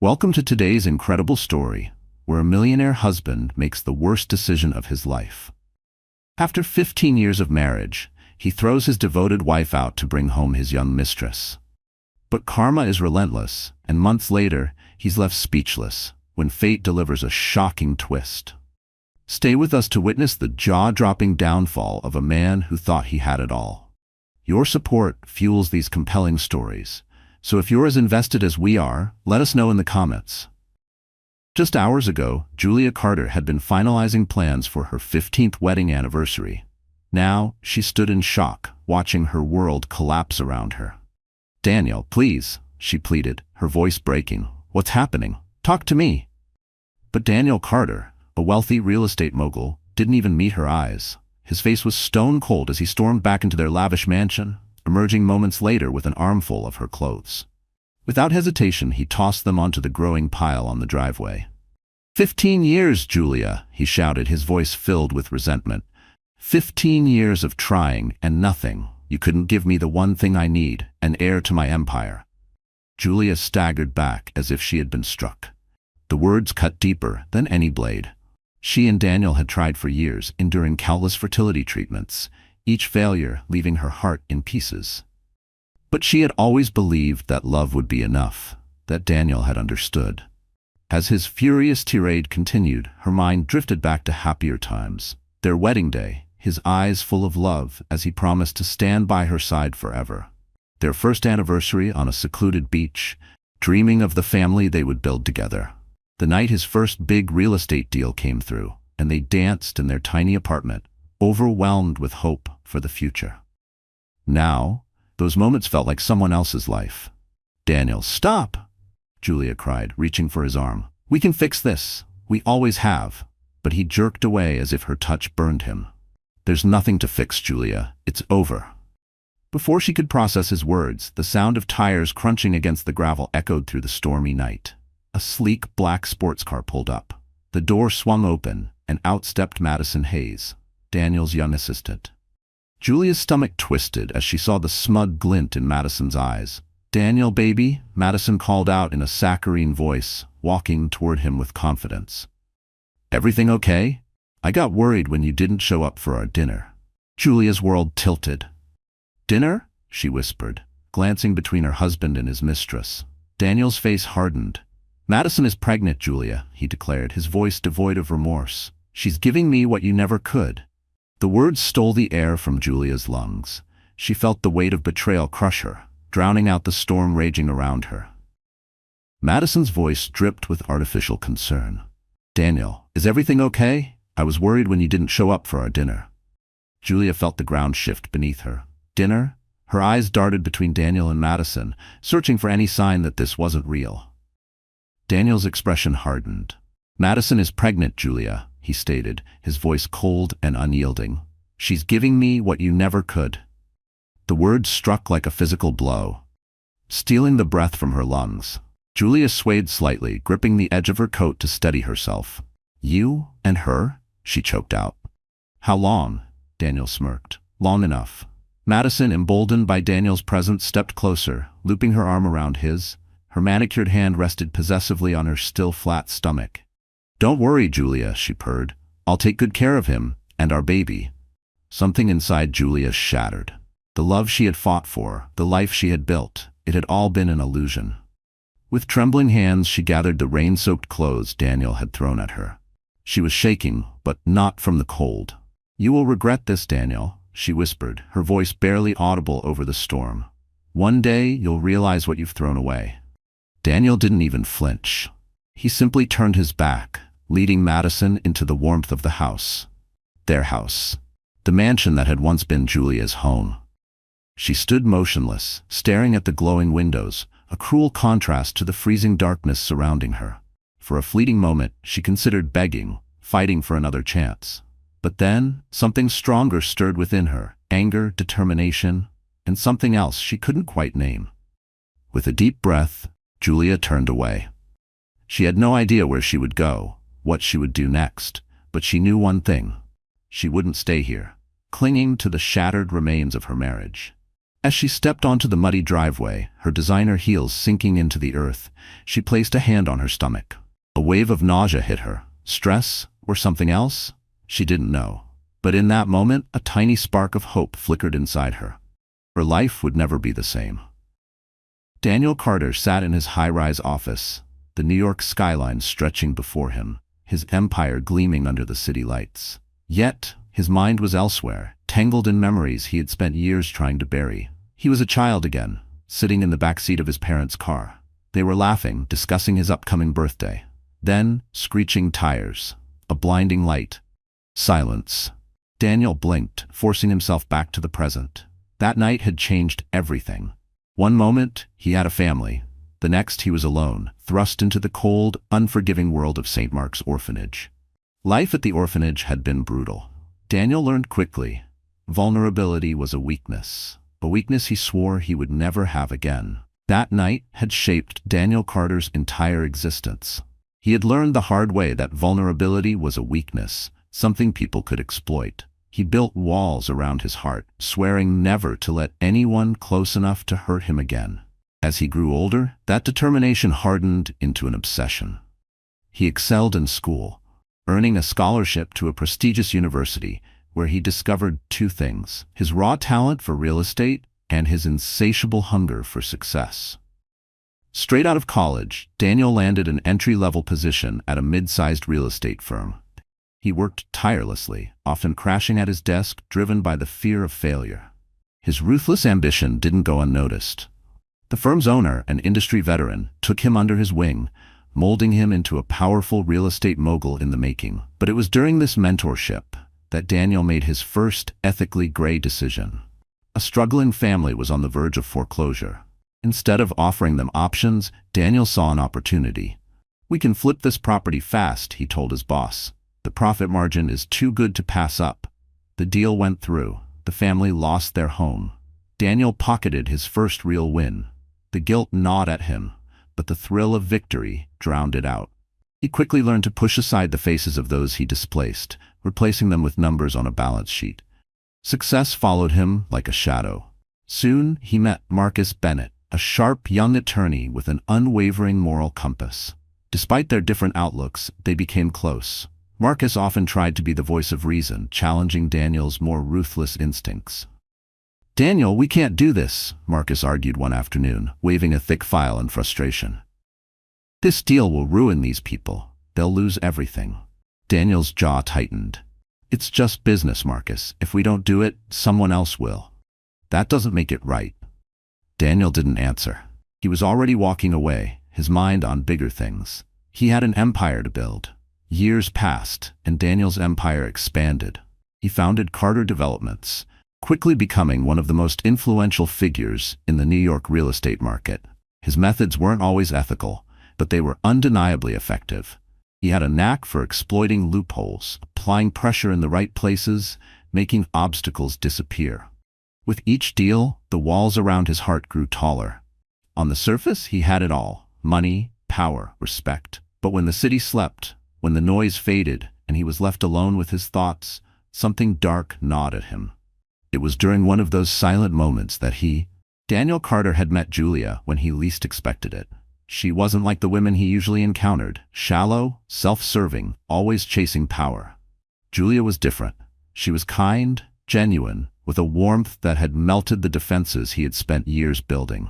Welcome to today's incredible story, where a millionaire husband makes the worst decision of his life. After 15 years of marriage, he throws his devoted wife out to bring home his young mistress. But karma is relentless, and months later, he's left speechless when fate delivers a shocking twist. Stay with us to witness the jaw-dropping downfall of a man who thought he had it all. Your support fuels these compelling stories, so if you're as invested as we are, let us know in the comments. Just hours ago, Julia Carter had been finalizing plans for her 15th wedding anniversary. Now, she stood in shock, watching her world collapse around her. "Daniel, please," she pleaded, her voice breaking. "What's happening? Talk to me." But Daniel Carter, a wealthy real estate mogul, didn't even meet her eyes. His face was stone cold as he stormed back into their lavish mansion, emerging moments later with an armful of her clothes. Without hesitation, he tossed them onto the growing pile on the driveway. 15 years, Julia," he shouted, his voice filled with resentment. 15 years of trying and nothing. You couldn't give me the one thing I need, an heir to my empire." Julia staggered back as if she had been struck. The words cut deeper than any blade. She and Daniel had tried for years, enduring countless fertility treatments, each failure leaving her heart in pieces. But she had always believed that love would be enough, that Daniel had understood. As his furious tirade continued, her mind drifted back to happier times. Their wedding day, his eyes full of love as he promised to stand by her side forever. Their first anniversary on a secluded beach, dreaming of the family they would build together. The night his first big real estate deal came through, and they danced in their tiny apartment, overwhelmed with hope for the future. Now, those moments felt like someone else's life. "Daniel, stop!" Julia cried, reaching for his arm. "We can fix this. We always have." But he jerked away as if her touch burned him. "There's nothing to fix, Julia. It's over." Before she could process his words, the sound of tires crunching against the gravel echoed through the stormy night. A sleek black sports car pulled up. The door swung open, and out stepped Madison Hayes, Daniel's young assistant. Julia's stomach twisted as she saw the smug glint in Madison's eyes. "Daniel, baby," Madison called out in a saccharine voice, walking toward him with confidence. "Everything okay? I got worried when you didn't show up for our dinner." Julia's world tilted. "Dinner?" she whispered, glancing between her husband and his mistress. Daniel's face hardened. "Madison is pregnant, Julia," he declared, his voice devoid of remorse. "She's giving me what you never could." The words stole the air from Julia's lungs. She felt the weight of betrayal crush her, drowning out the storm raging around her. Madison's voice dripped with artificial concern. "Daniel, is everything okay? I was worried when you didn't show up for our dinner." Julia felt the ground shift beneath her. Dinner? Her eyes darted between Daniel and Madison, searching for any sign that this wasn't real. Daniel's expression hardened. "Madison is pregnant, Julia," he stated, his voice cold and unyielding. "She's giving me what you never could." The words struck like a physical blow, stealing the breath from her lungs. Julia swayed slightly, gripping the edge of her coat to steady herself. "You and her?" she choked out. "How long?" Daniel smirked. "Long enough." Madison, emboldened by Daniel's presence, stepped closer, looping her arm around his. Her manicured hand rested possessively on her still flat stomach. "Don't worry, Julia," she purred. "I'll take good care of him, and our baby." Something inside Julia shattered. The love she had fought for, the life she had built, it had all been an illusion. With trembling hands, she gathered the rain-soaked clothes Daniel had thrown at her. She was shaking, but not from the cold. "You will regret this, Daniel," she whispered, her voice barely audible over the storm. "One day, you'll realize what you've thrown away." Daniel didn't even flinch. He simply turned his back, leading Madison into the warmth of the house. Their house. The mansion that had once been Julia's home. She stood motionless, staring at the glowing windows, a cruel contrast to the freezing darkness surrounding her. For a fleeting moment, she considered begging, fighting for another chance. But then, something stronger stirred within her, anger, determination, and something else she couldn't quite name. With a deep breath, Julia turned away. She had no idea where she would go, what she would do next, but she knew one thing. She wouldn't stay here, clinging to the shattered remains of her marriage. As she stepped onto the muddy driveway, her designer heels sinking into the earth, she placed a hand on her stomach. A wave of nausea hit her. Stress, or something else? She didn't know. But in that moment, a tiny spark of hope flickered inside her. Her life would never be the same. Daniel Carter sat in his high-rise office, the New York skyline stretching before him, his empire gleaming under the city lights. Yet, his mind was elsewhere, tangled in memories he had spent years trying to bury. He was a child again, sitting in the backseat of his parents' car. They were laughing, discussing his upcoming birthday. Then, screeching tires. A blinding light. Silence. Daniel blinked, forcing himself back to the present. That night had changed everything. One moment, he had a family. The next, he was alone, thrust into the cold, unforgiving world of St. Mark's orphanage. Life at the orphanage had been brutal. Daniel learned quickly. Vulnerability was a weakness he swore he would never have again. That night had shaped Daniel Carter's entire existence. He had learned the hard way that vulnerability was a weakness, something people could exploit. He built walls around his heart, swearing never to let anyone close enough to hurt him again. As he grew older, that determination hardened into an obsession. He excelled in school, earning a scholarship to a prestigious university where he discovered two things: his raw talent for real estate and his insatiable hunger for success. Straight out of college, Daniel landed an entry-level position at a mid-sized real estate firm. He worked tirelessly, often crashing at his desk, driven by the fear of failure. His ruthless ambition didn't go unnoticed. The firm's owner, an industry veteran, took him under his wing, molding him into a powerful real estate mogul in the making. But it was during this mentorship that Daniel made his first ethically gray decision. A struggling family was on the verge of foreclosure. Instead of offering them options, Daniel saw an opportunity. "We can flip this property fast," he told his boss. "The profit margin is too good to pass up." The deal went through. The family lost their home. Daniel pocketed his first real win. The guilt gnawed at him, but the thrill of victory drowned it out. He quickly learned to push aside the faces of those he displaced, replacing them with numbers on a balance sheet. Success followed him like a shadow. Soon he met Marcus Bennett, a sharp young attorney with an unwavering moral compass. Despite their different outlooks, they became close. Marcus often tried to be the voice of reason, challenging Daniel's more ruthless instincts. "Daniel, we can't do this," Marcus argued one afternoon, waving a thick file in frustration. "This deal will ruin these people. They'll lose everything." Daniel's jaw tightened. "It's just business, Marcus. If we don't do it, someone else will. That doesn't make it right." Daniel didn't answer. He was already walking away, his mind on bigger things. He had an empire to build. Years passed, and Daniel's empire expanded. He founded Carter Developments, quickly becoming one of the most influential figures in the New York real estate market. His methods weren't always ethical, but they were undeniably effective. He had a knack for exploiting loopholes, applying pressure in the right places, making obstacles disappear. With each deal, the walls around his heart grew taller. On the surface, he had it all: money, power, respect. But when the city slept, when the noise faded, and he was left alone with his thoughts, something dark gnawed at him. It was during one of those silent moments that Daniel Carter had met Julia when he least expected it. She wasn't like the women he usually encountered, shallow, self-serving, always chasing power. Julia was different. She was kind, genuine, with a warmth that had melted the defenses he had spent years building.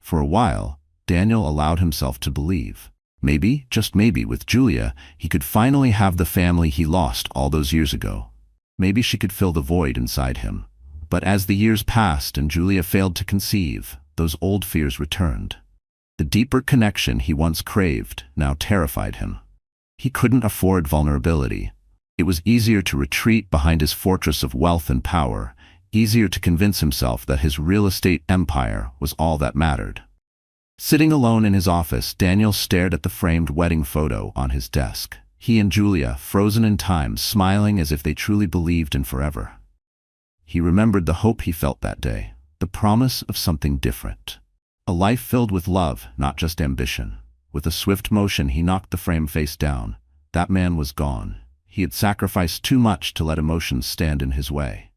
For a while, Daniel allowed himself to believe. Maybe, just maybe, with Julia, he could finally have the family he lost all those years ago. Maybe she could fill the void inside him. But as the years passed and Julia failed to conceive, those old fears returned. The deeper connection he once craved now terrified him. He couldn't afford vulnerability. It was easier to retreat behind his fortress of wealth and power, easier to convince himself that his real estate empire was all that mattered. Sitting alone in his office, Daniel stared at the framed wedding photo on his desk. He and Julia, frozen in time, smiling as if they truly believed in forever. He remembered the hope he felt that day, the promise of something different. A life filled with love, not just ambition. With a swift motion, he knocked the frame face down. That man was gone. He had sacrificed too much to let emotions stand in his way.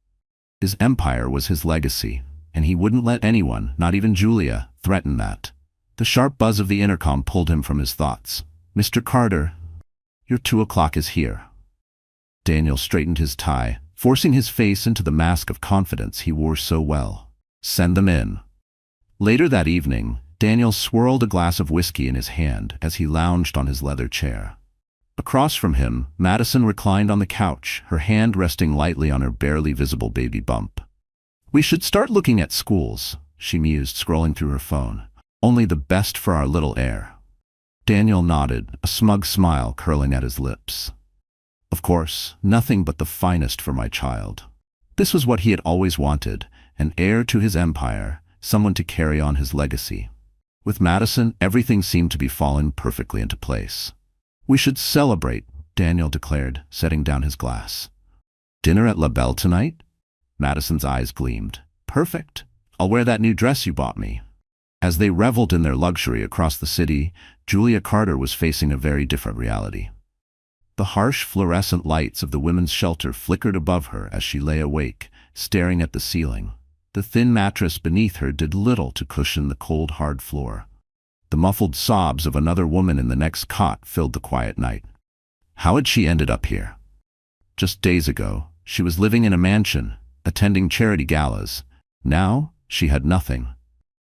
His empire was his legacy. and he wouldn't let anyone, not even Julia, threaten that. The sharp buzz of the intercom pulled him from his thoughts. "Mr. Carter, your 2 o'clock is here." Daniel straightened his tie, forcing his face into the mask of confidence he wore so well. "Send them in." Later that evening, Daniel swirled a glass of whiskey in his hand as he lounged on his leather chair. Across from him, Madison reclined on the couch, her hand resting lightly on her barely visible baby bump. "We should start looking at schools," she mused, scrolling through her phone. "Only the best for our little heir." Daniel nodded, a smug smile curling at his lips. Of course, nothing but the finest for my child. This was what he had always wanted, an heir to his empire, someone to carry on his legacy. With Madison, everything seemed to be falling perfectly into place. "We should celebrate," Daniel declared, setting down his glass. "Dinner at La Belle tonight?" Madison's eyes gleamed. "Perfect. I'll wear that new dress you bought me." As they reveled in their luxury across the city, Julia Carter was facing a very different reality. The harsh fluorescent lights of the women's shelter flickered above her as she lay awake, staring at the ceiling. The thin mattress beneath her did little to cushion the cold, hard floor. The muffled sobs of another woman in the next cot filled the quiet night. How had she ended up here? Just days ago, she was living in a mansion, attending charity galas. Now, she had nothing.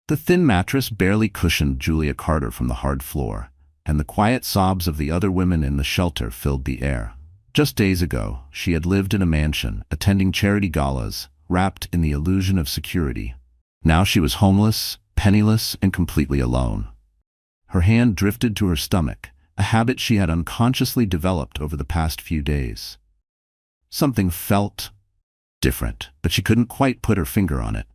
The thin mattress barely cushioned Julia Carter from the hard floor, and the quiet sobs of the other women in the shelter filled the air. Just days ago, she had lived in a mansion, attending charity galas, wrapped in the illusion of security. Now she was homeless, penniless, and completely alone. Her hand drifted to her stomach, a habit she had unconsciously developed over the past few days. Something felt different, but she couldn't quite put her finger on it.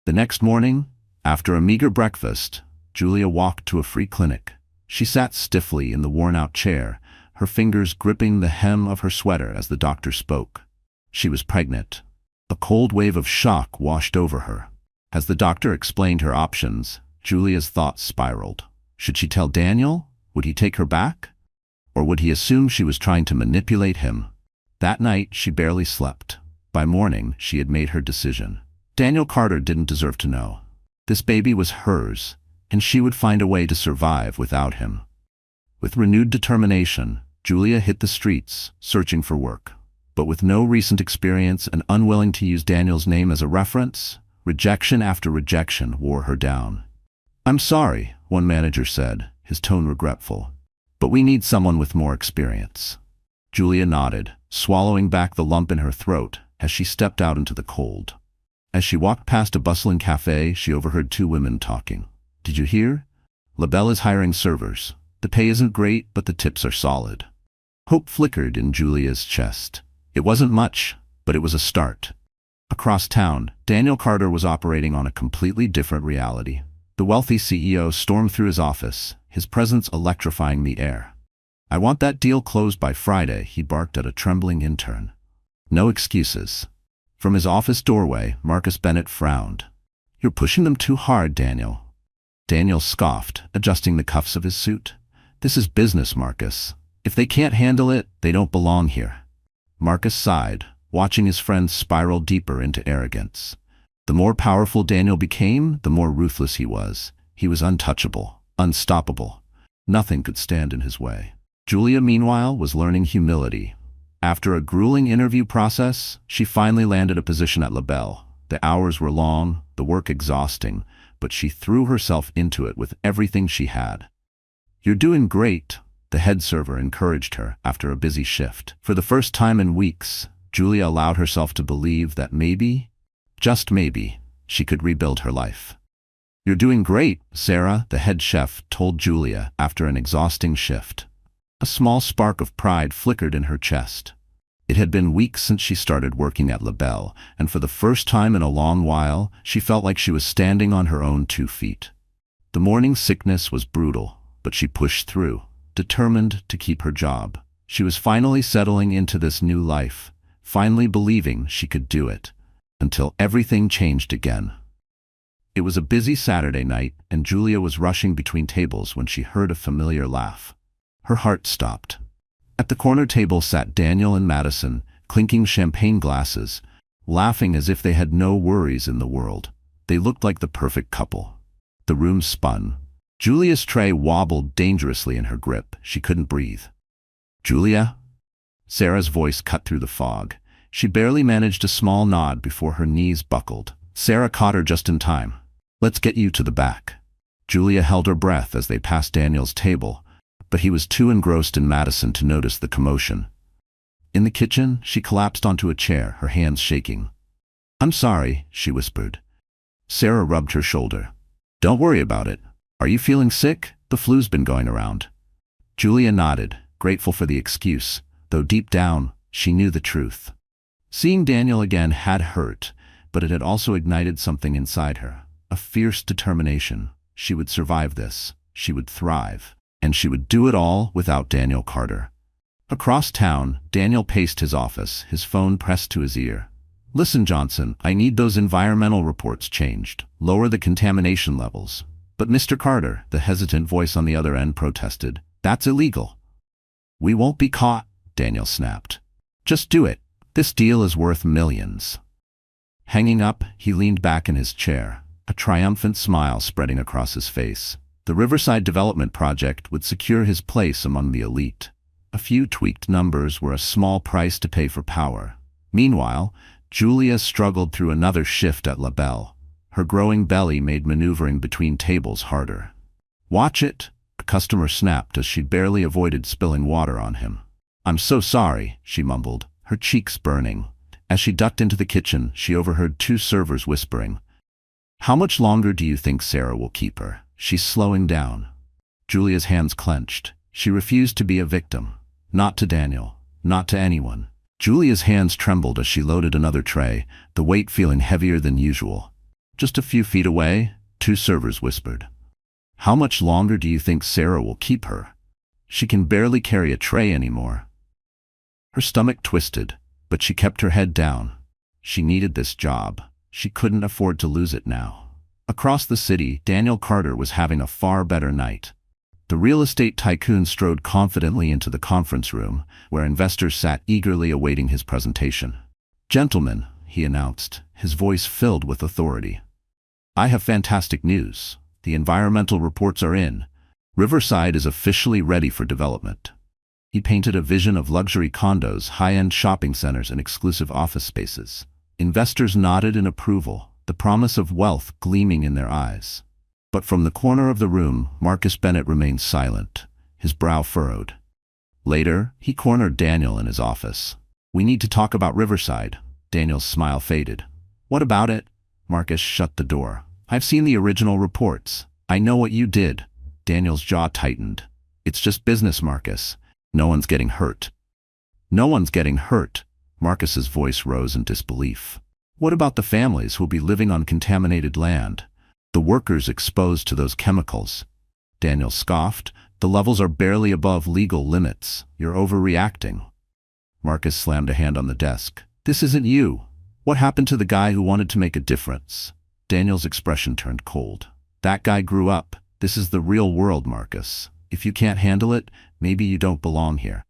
The next morning, after a meager breakfast, Julia walked to a free clinic. She sat stiffly in the worn-out chair, her fingers gripping the hem of her sweater as the doctor spoke. She was pregnant. A cold wave of shock washed over her. As the doctor explained her options, Julia's thoughts spiraled. Should she tell Daniel? Would he take her back? Or would he assume she was trying to manipulate him? That night, she barely slept. By morning, she had made her decision. Daniel Carter didn't deserve to know. This baby was hers, and she would find a way to survive without him. With renewed determination, Julia hit the streets, searching for work. But with no recent experience and unwilling to use Daniel's name as a reference, rejection after rejection wore her down. "I'm sorry," one manager said, his tone regretful, "but we need someone with more experience." Julia nodded, swallowing back the lump in her throat as she stepped out into the cold. As she walked past a bustling cafe, she overheard two women talking. "Did you hear? La Belle is hiring servers. The pay isn't great, but the tips are solid." Hope flickered in Julia's chest. It wasn't much, but it was a start. Across town, Daniel Carter was operating on a completely different reality. The wealthy CEO stormed through his office, his presence electrifying the air. "I want that deal closed by Friday," he barked at a trembling intern. No excuses. From his office doorway, Marcus Bennett frowned. "You're pushing them too hard, Daniel." Daniel scoffed, adjusting the cuffs of his suit. "This is business, Marcus. If they can't handle it, they don't belong here." Marcus sighed, watching his friend spiral deeper into arrogance. The more powerful Daniel became, the more ruthless he was. He was untouchable, unstoppable. Nothing could stand in his way. Julia, meanwhile, was learning humility. After a grueling interview process, she finally landed a position at La Belle. The hours were long, the work exhausting, but she threw herself into it with everything she had. "You're doing great," the head server encouraged her after a busy shift. For the first time in weeks, Julia allowed herself to believe that maybe, just maybe, she could rebuild her life. "You're doing great," Sarah, the head chef, told Julia after an exhausting shift. A small spark of pride flickered in her chest. It had been weeks since she started working at La Belle, and for the first time in a long while, she felt like she was standing on her own 2 feet. The morning sickness was brutal, but she pushed through, determined to keep her job. She was finally settling into this new life, finally believing she could do it, until everything changed again. It was a busy Saturday night, and Julia was rushing between tables when she heard a familiar laugh. Her heart stopped. At the corner table sat Daniel and Madison, clinking champagne glasses, laughing as if they had no worries in the world. They looked like the perfect couple. The room spun. Julia's tray wobbled dangerously in her grip. She couldn't breathe. "Julia?" Sarah's voice cut through the fog. She barely managed a small nod before her knees buckled. Sarah caught her just in time. "Let's get you to the back." Julia held her breath as they passed Daniel's table, but he was too engrossed in Madison to notice the commotion. In the kitchen, she collapsed onto a chair, her hands shaking. "I'm sorry," she whispered. Sarah rubbed her shoulder. "Don't worry about it. Are you feeling sick? The flu's been going around." Julia nodded, grateful for the excuse, though deep down, she knew the truth. Seeing Daniel again had hurt, but it had also ignited something inside her, a fierce determination. She would survive this, she would thrive, and she would do it all without Daniel Carter. Across town, Daniel paced his office, his phone pressed to his ear. "Listen, Johnson, I need those environmental reports changed. Lower the contamination levels." "But Mr. Carter," the hesitant voice on the other end protested, "that's illegal." "We won't be caught," Daniel snapped. "Just do it. This deal is worth millions." Hanging up, he leaned back in his chair, a triumphant smile spreading across his face. The Riverside Development Project would secure his place among the elite. A few tweaked numbers were a small price to pay for power. Meanwhile, Julia struggled through another shift at La Belle. Her growing belly made maneuvering between tables harder. "Watch it," a customer snapped as she barely avoided spilling water on him. "I'm so sorry," she mumbled, her cheeks burning. As she ducked into the kitchen, she overheard two servers whispering, "How much longer do you think Sarah will keep her? She's slowing down." Julia's hands clenched. She refused to be a victim. Not to Daniel. Not to anyone. Julia's hands trembled as she loaded another tray, the weight feeling heavier than usual. "Just a few feet away," two servers whispered. "How much longer do you think Sarah will keep her? She can barely carry a tray anymore." Her stomach twisted, but she kept her head down. She needed this job. She couldn't afford to lose it now. Across the city, Daniel Carter was having a far better night. The real estate tycoon strode confidently into the conference room, where investors sat eagerly awaiting his presentation. "Gentlemen," he announced, his voice filled with authority, "I have fantastic news. The environmental reports are in. Riverside is officially ready for development." He painted a vision of luxury condos, high-end shopping centers, and exclusive office spaces. Investors nodded in approval, the promise of wealth gleaming in their eyes. But from the corner of the room, Marcus Bennett remained silent, his brow furrowed. Later, he cornered Daniel in his office. "We need to talk about Riverside." Daniel's smile faded. "What about it?" Marcus shut the door. "I've seen the original reports. I know what you did." Daniel's jaw tightened. "It's just business, Marcus. No one's getting hurt." "No one's getting hurt." Marcus's voice rose in disbelief. "What about the families who'll be living on contaminated land? The workers exposed to those chemicals?" Daniel scoffed. "The levels are barely above legal limits. You're overreacting." Marcus slammed a hand on the desk. "This isn't you. What happened to the guy who wanted to make a difference?" Daniel's expression turned cold. "That guy grew up. This is the real world, Marcus. If you can't handle it, maybe you don't belong here."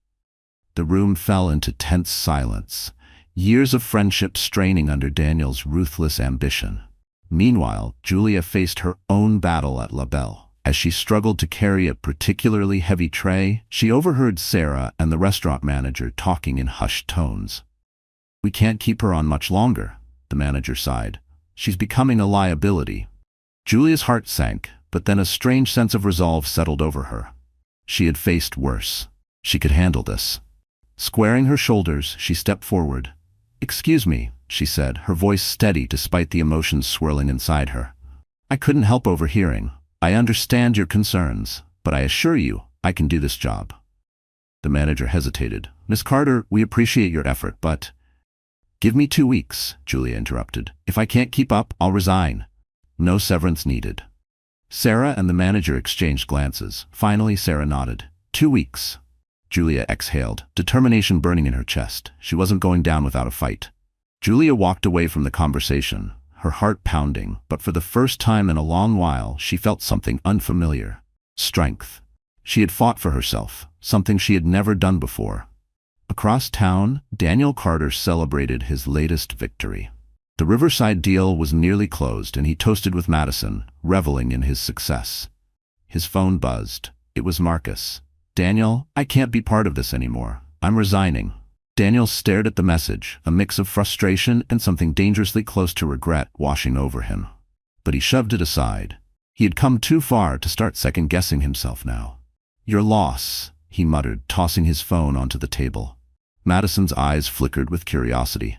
The room fell into tense silence, years of friendship straining under Daniel's ruthless ambition. Meanwhile, Julia faced her own battle at La Belle. As she struggled to carry a particularly heavy tray, she overheard Sarah and the restaurant manager talking in hushed tones. "We can't keep her on much longer," the manager sighed. "She's becoming a liability." Julia's heart sank, but then a strange sense of resolve settled over her. She had faced worse. She could handle this. Squaring her shoulders, she stepped forward. "Excuse me," she said, her voice steady despite the emotions swirling inside her. "I couldn't help overhearing. I understand your concerns, but I assure you, I can do this job." The manager hesitated. "Miss Carter, we appreciate your effort, but—" "Give me 2 weeks," Julia interrupted. "If I can't keep up, I'll resign. No severance needed." Sarah and the manager exchanged glances. Finally, Sarah nodded. 2 weeks. Julia exhaled, determination burning in her chest. She wasn't going down without a fight. Julia walked away from the conversation, her heart pounding, but for the first time in a long while, she felt something unfamiliar. Strength. She had fought for herself, something she had never done before. Across town, Daniel Carter celebrated his latest victory. The Riverside deal was nearly closed, and he toasted with Madison, reveling in his success. His phone buzzed. It was Marcus. "Daniel, I can't be part of this anymore. I'm resigning." Daniel stared at the message, a mix of frustration and something dangerously close to regret washing over him. But he shoved it aside. He had come too far to start second-guessing himself now. "Your loss," he muttered, tossing his phone onto the table. Madison's eyes flickered with curiosity.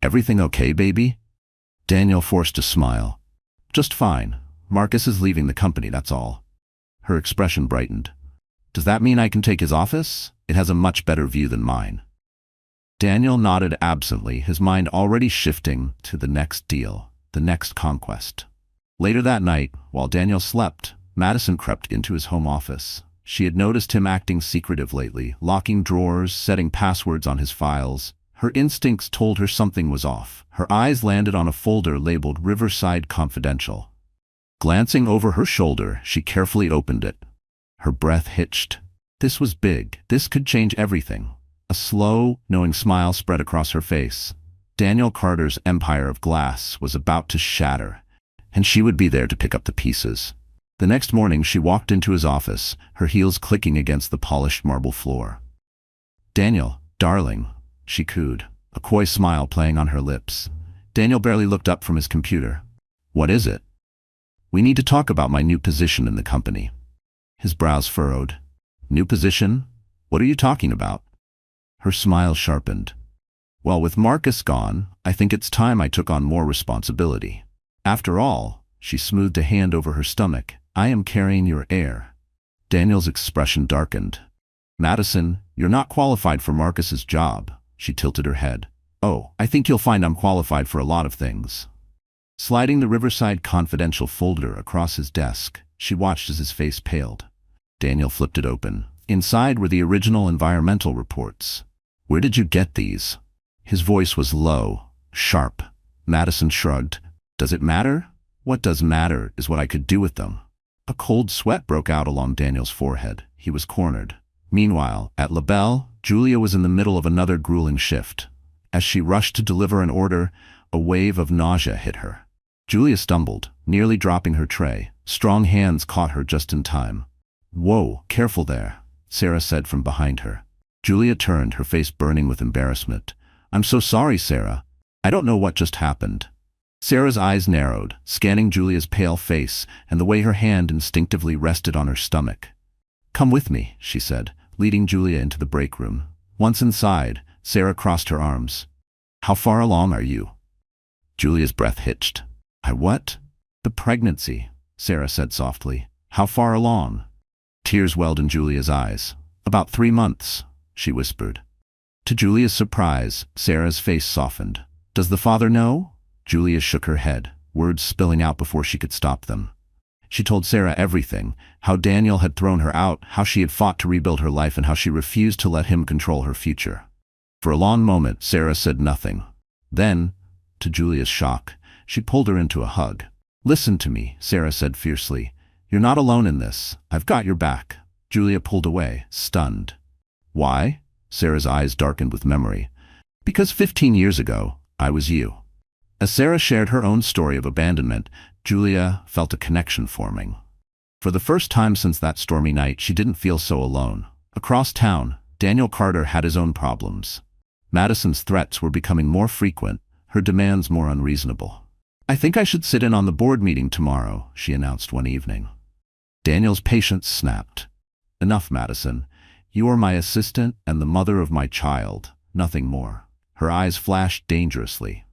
"Everything okay, baby?" Daniel forced a smile. "Just fine. Marcus is leaving the company, that's all." Her expression brightened. "Does that mean I can take his office? It has a much better view than mine." Daniel nodded absently, his mind already shifting to the next deal, the next conquest. Later that night, while Daniel slept, Madison crept into his home office. She had noticed him acting secretive lately, locking drawers, setting passwords on his files. Her instincts told her something was off. Her eyes landed on a folder labeled Riverside Confidential. Glancing over her shoulder, she carefully opened it. Her breath hitched. This was big. This could change everything. A slow, knowing smile spread across her face. Daniel Carter's empire of glass was about to shatter, and she would be there to pick up the pieces. The next morning she walked into his office, her heels clicking against the polished marble floor. "Daniel, darling," she cooed, a coy smile playing on her lips. Daniel barely looked up from his computer. "What is it?" "We need to talk about my new position in the company." His brows furrowed. "New position? What are you talking about?" Her smile sharpened. "Well, with Marcus gone, I think it's time I took on more responsibility. After all," she smoothed a hand over her stomach, "I am carrying your heir." Daniel's expression darkened. "Madison, you're not qualified for Marcus's job." She tilted her head. "Oh, I think you'll find I'm qualified for a lot of things." Sliding the Riverside Confidential folder across his desk, she watched as his face paled. Daniel flipped it open. Inside were the original environmental reports. "Where did you get these?" His voice was low, sharp. Madison shrugged. "Does it matter? What does matter is what I could do with them." A cold sweat broke out along Daniel's forehead. He was cornered. Meanwhile, at LaBelle, Julia was in the middle of another grueling shift. As she rushed to deliver an order, a wave of nausea hit her. Julia stumbled, nearly dropping her tray. Strong hands caught her just in time. "Whoa, careful there," Sarah said from behind her. Julia turned, her face burning with embarrassment. "I'm so sorry, Sarah. I don't know what just happened." Sarah's eyes narrowed, scanning Julia's pale face and the way her hand instinctively rested on her stomach. "Come with me," she said, leading Julia into the break room. Once inside, Sarah crossed her arms. "How far along are you?" Julia's breath hitched. "I what?" "The pregnancy," Sarah said softly. "How far along?" Tears welled in Julia's eyes. "About 3 months," she whispered. To Julia's surprise, Sarah's face softened. "Does the father know?" Julia shook her head, words spilling out before she could stop them. She told Sarah everything, how Daniel had thrown her out, how she had fought to rebuild her life, and how she refused to let him control her future. For a long moment, Sarah said nothing. Then, to Julia's shock, she pulled her into a hug. "Listen to me," Sarah said fiercely. "You're not alone in this. I've got your back." Julia pulled away, stunned. "Why?" Sarah's eyes darkened with memory. "Because 15 years ago, I was you." As Sarah shared her own story of abandonment, Julia felt a connection forming. For the first time since that stormy night, she didn't feel so alone. Across town, Daniel Carter had his own problems. Madison's threats were becoming more frequent, her demands more unreasonable. "I think I should sit in on the board meeting tomorrow," she announced one evening. Daniel's patience snapped. "Enough, Madison. You are my assistant and the mother of my child, nothing more." Her eyes flashed dangerously.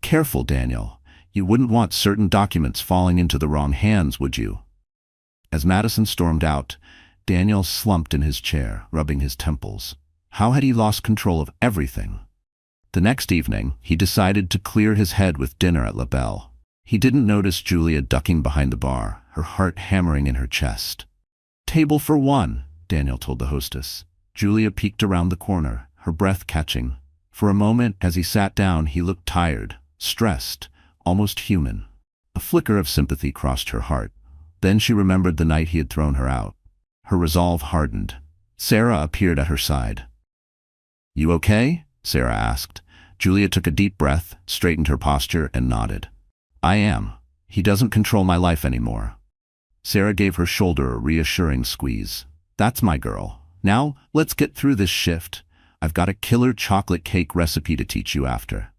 "Careful, Daniel. You wouldn't want certain documents falling into the wrong hands, would you?" As Madison stormed out, Daniel slumped in his chair, rubbing his temples. How had he lost control of everything? The next evening, he decided to clear his head with dinner at LaBelle. He didn't notice Julia ducking behind the bar, her heart hammering in her chest. "Table for one," Daniel told the hostess. Julia peeked around the corner, her breath catching. For a moment, as he sat down, he looked tired, stressed, almost human. A flicker of sympathy crossed her heart. Then she remembered the night he had thrown her out. Her resolve hardened. Sarah appeared at her side. "You okay?" Sarah asked. Julia took a deep breath, straightened her posture, and nodded. I am. He doesn't control my life anymore. Sarah gave her shoulder a reassuring squeeze. That's my girl. Now, let's get through this shift. I've got a killer chocolate cake recipe to teach you after.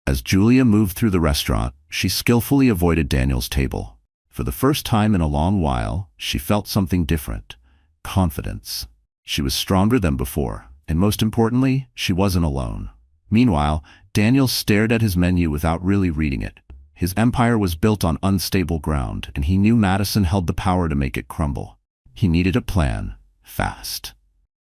As Julia moved through the restaurant, she skillfully avoided Daniel's table. For the first time in a long while, she felt something different. Confidence. She was stronger than before, and most importantly, she wasn't alone. Meanwhile, Daniel stared at his menu without really reading it. His empire was built on unstable ground, and he knew Madison held the power to make it crumble. He needed a plan, fast.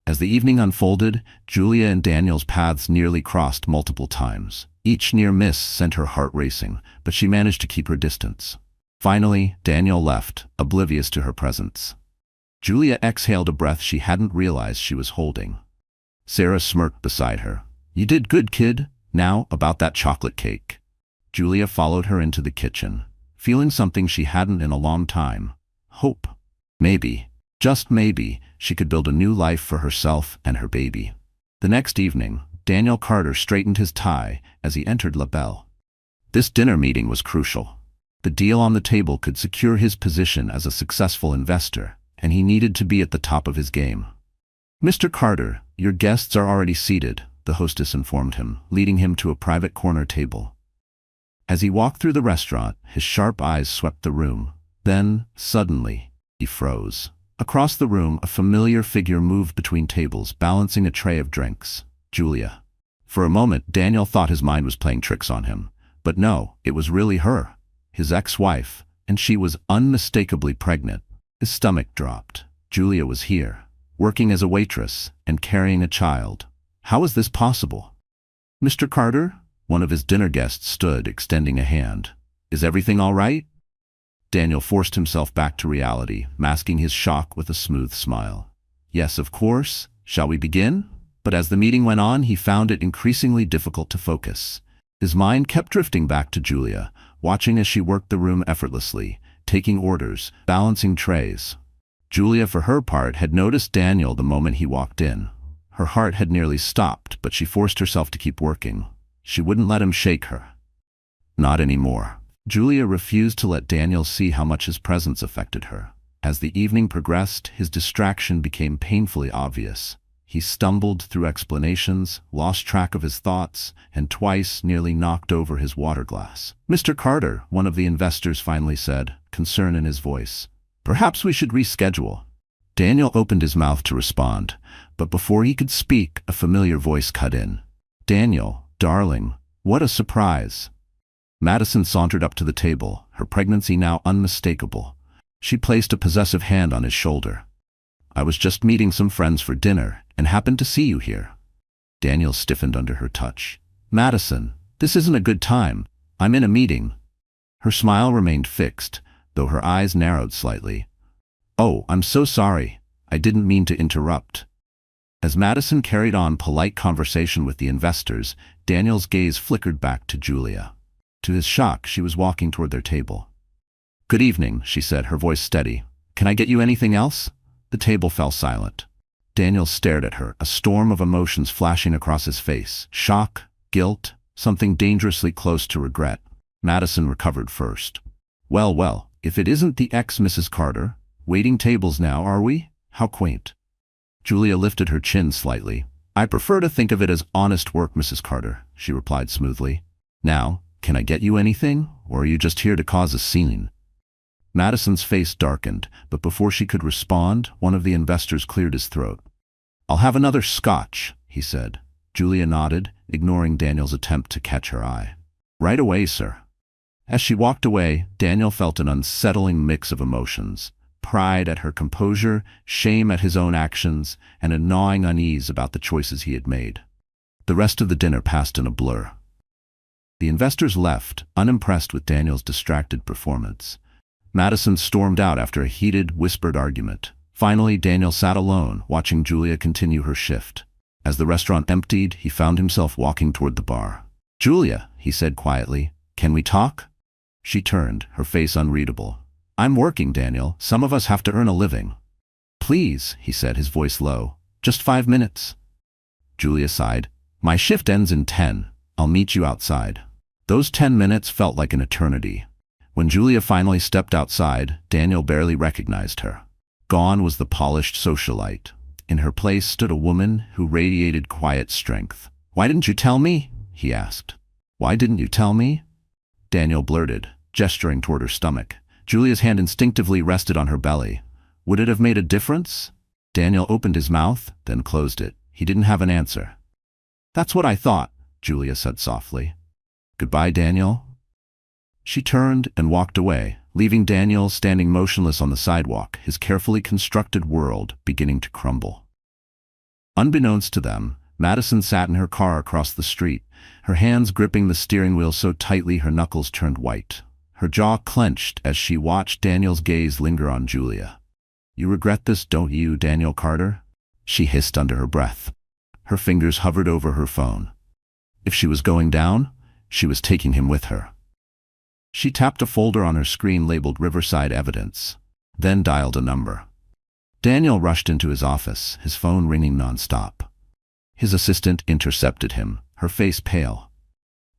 As the evening unfolded, Julia and Daniel's paths nearly crossed multiple times. Each near miss sent her heart racing, but she managed to keep her distance. Finally, Daniel left, oblivious to her presence. Julia exhaled a breath she hadn't realized she was holding. Sarah smirked beside her. You did good, kid. Now, about that chocolate cake. Julia followed her into the kitchen, feeling something she hadn't in a long time. Hope. Maybe, just maybe, she could build a new life for herself and her baby. The next evening, Daniel Carter straightened his tie as he entered La Belle. This dinner meeting was crucial. The deal on the table could secure his position as a successful investor, and he needed to be at the top of his game. Mr. Carter, your guests are already seated, the hostess informed him, leading him to a private corner table. As he walked through the restaurant, his sharp eyes swept the room. Then, suddenly, he froze. Across the room, a familiar figure moved between tables, balancing a tray of drinks. Julia. For a moment, Daniel thought his mind was playing tricks on him. But no, it was really her, his ex-wife, and she was unmistakably pregnant. His stomach dropped. Julia was here, working as a waitress and carrying a child. How was this possible? Mr. Carter? One of his dinner guests stood, extending a hand. Is everything all right? Daniel forced himself back to reality, masking his shock with a smooth smile. Yes, of course. Shall we begin? But as the meeting went on, he found it increasingly difficult to focus. His mind kept drifting back to Julia, watching as she worked the room effortlessly, taking orders, balancing trays. Julia, for her part, had noticed Daniel the moment he walked in. Her heart had nearly stopped, but she forced herself to keep working. She wouldn't let him shake her. Not anymore. Julia refused to let Daniel see how much his presence affected her. As the evening progressed, his distraction became painfully obvious. He stumbled through explanations, lost track of his thoughts, and twice nearly knocked over his water glass. Mr. Carter, one of the investors finally said, concern in his voice. Perhaps we should reschedule. Daniel opened his mouth to respond, but before he could speak, a familiar voice cut in. Daniel, darling, what a surprise. Madison sauntered up to the table, her pregnancy now unmistakable. She placed a possessive hand on his shoulder. I was just meeting some friends for dinner and happened to see you here. Daniel stiffened under her touch. Madison, this isn't a good time. I'm in a meeting. Her smile remained fixed, though her eyes narrowed slightly. Oh, I'm so sorry. I didn't mean to interrupt. As Madison carried on polite conversation with the investors, Daniel's gaze flickered back to Julia. To his shock, she was walking toward their table. Good evening, she said, her voice steady. Can I get you anything else? The table fell silent. Daniel stared at her, a storm of emotions flashing across his face. Shock, guilt, something dangerously close to regret. Madison recovered first. Well, if it isn't the ex-Mrs. Carter. Waiting tables now, are we? How quaint. Julia lifted her chin slightly. I prefer to think of it as honest work, Mrs. Carter, she replied smoothly. Now, can I get you anything, or are you just here to cause a scene? Madison's face darkened, but before she could respond, one of the investors cleared his throat. I'll have another scotch, he said. Julia nodded, ignoring Daniel's attempt to catch her eye. Right away, sir. As she walked away, Daniel felt an unsettling mix of emotions. Pride at her composure, shame at his own actions, and a gnawing unease about the choices he had made. The rest of the dinner passed in a blur. The investors left, unimpressed with Daniel's distracted performance. Madison stormed out after a heated, whispered argument. Finally, Daniel sat alone, watching Julia continue her shift. As the restaurant emptied, he found himself walking toward the bar. Julia, he said quietly, can we talk? She turned, her face unreadable. I'm working, Daniel. Some of us have to earn a living. Please, he said, his voice low. Just 5 minutes. Julia sighed. My shift ends in 10. I'll meet you outside. Those 10 minutes felt like an eternity. When Julia finally stepped outside, Daniel barely recognized her. Gone was the polished socialite. In her place stood a woman who radiated quiet strength. "Why didn't you tell me?" he asked. "Why didn't you tell me?" Daniel blurted, gesturing toward her stomach. Julia's hand instinctively rested on her belly. Would it have made a difference? Daniel opened his mouth, then closed it. He didn't have an answer. "That's what I thought," Julia said softly. "Goodbye, Daniel." She turned and walked away, leaving Daniel standing motionless on the sidewalk, his carefully constructed world beginning to crumble. Unbeknownst to them, Madison sat in her car across the street, her hands gripping the steering wheel so tightly her knuckles turned white. Her jaw clenched as she watched Daniel's gaze linger on Julia. "You regret this, don't you, Daniel Carter?" she hissed under her breath. Her fingers hovered over her phone. If she was going down, she was taking him with her. She tapped a folder on her screen labeled Riverside Evidence, then dialed a number. Daniel rushed into his office, his phone ringing nonstop. His assistant intercepted him, her face pale.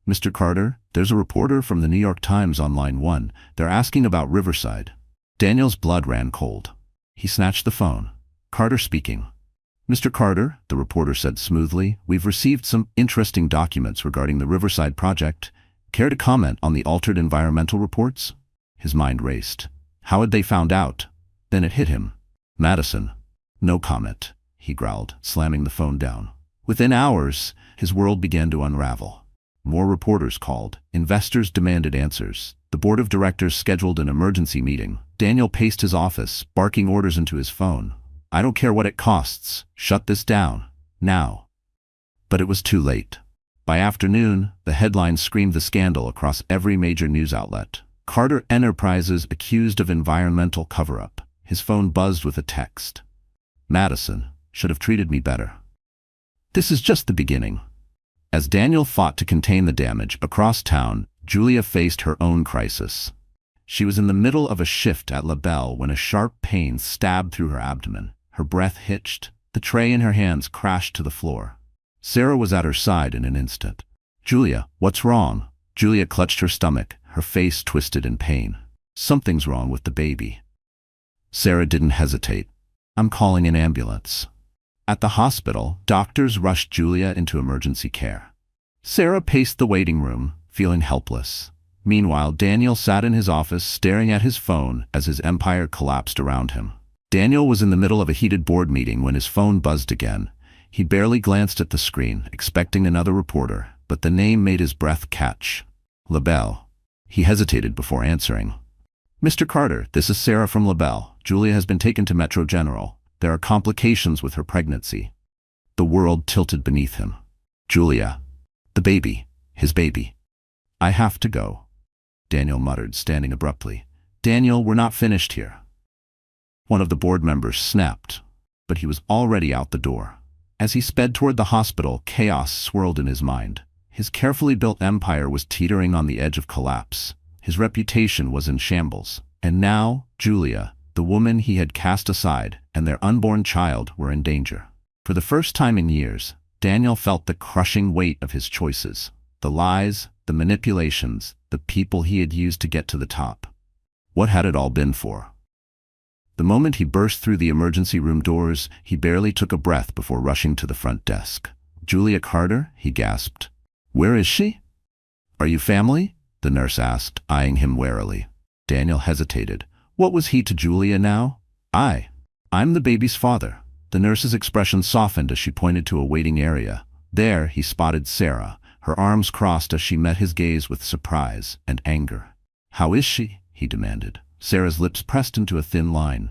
"Mr. Carter, there's a reporter from the New York Times on line 1. They're asking about Riverside." Daniel's blood ran cold. He snatched the phone. "Carter speaking." "Mr. Carter," the reporter said smoothly, "we've received some interesting documents regarding the Riverside project. Care to comment on the altered environmental reports?" His mind raced. How had they found out? Then it hit him. "Madison." "No comment," he growled, slamming the phone down. Within hours, his world began to unravel. More reporters called. Investors demanded answers. The board of directors scheduled an emergency meeting. Daniel paced his office, barking orders into his phone. "I don't care what it costs. Shut this down. Now." But it was too late. By afternoon, the headlines screamed the scandal across every major news outlet. Carter Enterprises accused of environmental cover-up. His phone buzzed with a text. "Madison should have treated me better." This is just the beginning. As Daniel fought to contain the damage across town, Julia faced her own crisis. She was in the middle of a shift at La Belle when a sharp pain stabbed through her abdomen. Her breath hitched. The tray in her hands crashed to the floor. Sarah was at her side in an instant. "Julia, what's wrong?" Julia clutched her stomach, her face twisted in pain. "Something's wrong with the baby." Sarah didn't hesitate. "I'm calling an ambulance." At the hospital, doctors rushed Julia into emergency care. Sarah paced the waiting room, feeling helpless. Meanwhile, Daniel sat in his office staring at his phone as his empire collapsed around him. Daniel was in the middle of a heated board meeting when his phone buzzed again. He barely glanced at the screen, expecting another reporter, but the name made his breath catch. La Belle. He hesitated before answering. "Mr. Carter, this is Sarah from La Belle. Julia has been taken to Metro General. There are complications with her pregnancy." The world tilted beneath him. "Julia. The baby. His baby." "I have to go," Daniel muttered, standing abruptly. "Daniel, we're not finished here." One of the board members snapped, but he was already out the door. As he sped toward the hospital, chaos swirled in his mind. His carefully built empire was teetering on the edge of collapse. His reputation was in shambles. And now, Julia, the woman he had cast aside, and their unborn child were in danger. For the first time in years, Daniel felt the crushing weight of his choices. The lies, the manipulations, the people he had used to get to the top. What had it all been for? The moment he burst through the emergency room doors, he barely took a breath before rushing to the front desk. "Julia Carter?" he gasped. "Where is she?" "Are you family?" the nurse asked, eyeing him warily. Daniel hesitated. What was he to Julia now? I'm the baby's father." The nurse's expression softened as she pointed to a waiting area. There, he spotted Sarah, her arms crossed as she met his gaze with surprise and anger. "How is she?" he demanded. Sarah's lips pressed into a thin line.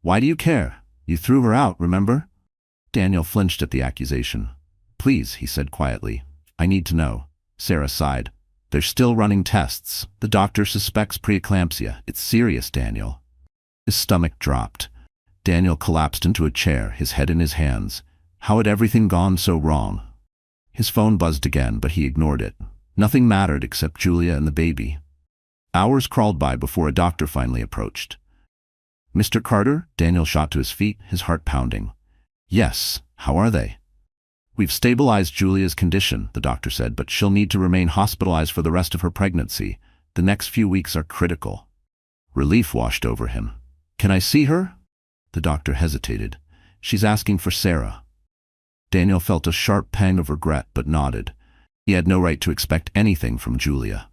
"Why do you care? You threw her out, remember?" Daniel flinched at the accusation. "Please," he said quietly. "I need to know." Sarah sighed. "They're still running tests. The doctor suspects preeclampsia. It's serious, Daniel." His stomach dropped. Daniel collapsed into a chair, his head in his hands. How had everything gone so wrong? His phone buzzed again, but he ignored it. Nothing mattered except Julia and the baby. Hours crawled by before a doctor finally approached. "Mr. Carter?" Daniel shot to his feet, his heart pounding. "Yes, how are they?" We've stabilized Julia's condition, the doctor said, but she'll need to remain hospitalized for the rest of her pregnancy. The next few weeks are critical. Relief washed over him. Can I see her? The doctor hesitated. She's asking for Sarah. Daniel felt a sharp pang of regret but nodded. He had no right to expect anything from Julia.